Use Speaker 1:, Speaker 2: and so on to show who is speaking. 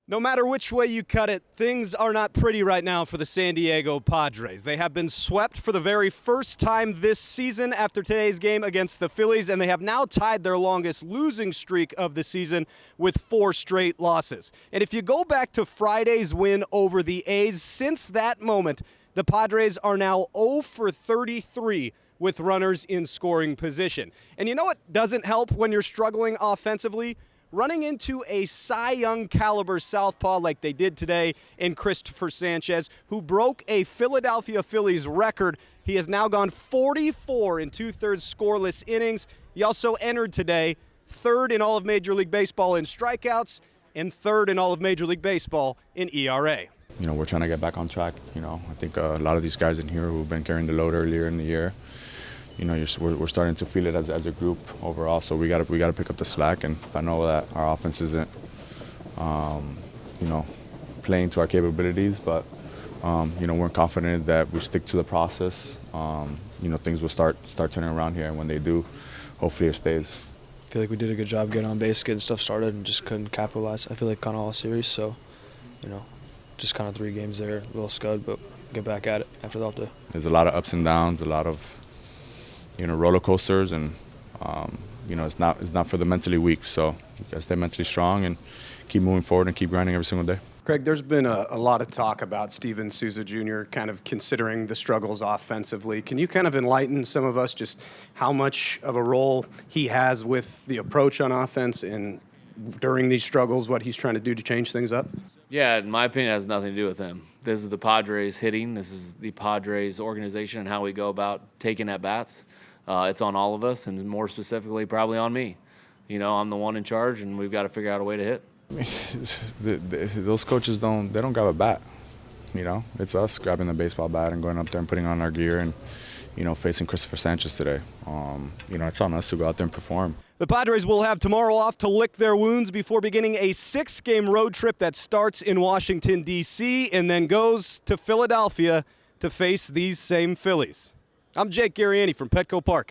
Speaker 1: No matter which way you cut it, things are not pretty right now for the San Diego Padres. They have been swept for the very first time this season after today's game against the Phillies, and they have now tied their longest losing streak of the season with 4 straight losses. And if you go back to Friday's win over the A's, since that moment, the Padres are now 0 for 33 with runners in scoring position. And you know what doesn't help when you're struggling offensively? Running into a Cy Young caliber southpaw like they did today in Christopher Sanchez, who broke a Philadelphia Phillies record. He has now gone 44 and 2/3 scoreless innings. He also entered today 3rd in all of Major League Baseball in strikeouts and 3rd in all of Major League Baseball in ERA.
Speaker 2: You know, we're trying to get back on track. You know, I think a lot of these guys in here who've been carrying the load earlier in the year, you know, we're starting to feel it as a group overall. So we got to pick up the slack. And I know that our offense isn't, you know, playing to our capabilities, but you know, we're confident that we stick to the process. You know, things will start turning around here, and when they do, hopefully it stays.
Speaker 3: I feel like we did a good job getting on base, getting stuff started, and just couldn't capitalize. I feel like kind of all series, so you know, just kind of 3 games there, a little scud, but get back at it after the update.
Speaker 2: There's a lot of ups and downs, a lot of, you know, roller coasters, and you know, it's not for the mentally weak. So you gotta stay mentally strong and keep moving forward and keep grinding every single day.
Speaker 4: Craig, there's been a lot of talk about Steven Souza Jr. kind of considering the struggles offensively. Can you kind of enlighten some of us just how much of a role he has with the approach on offense and during these struggles, what he's trying to do to change things up?
Speaker 5: Yeah, in my opinion, it has nothing to do with him. This is the Padres hitting. This is the Padres organization and how we go about taking at bats. It's on all of us, and more specifically, probably on me. You know, I'm the one in charge, and we've got to figure out a way to hit.
Speaker 2: Those coaches don't grab a bat. You know, it's us grabbing the baseball bat and going up there and putting on our gear and, you know, facing Christopher Sanchez today. You know, it's on us to go out there and perform.
Speaker 1: The Padres will have tomorrow off to lick their wounds before beginning a 6-game road trip that starts in Washington, D.C. and then goes to Philadelphia to face these same Phillies. I'm Jake Garriani from Petco Park.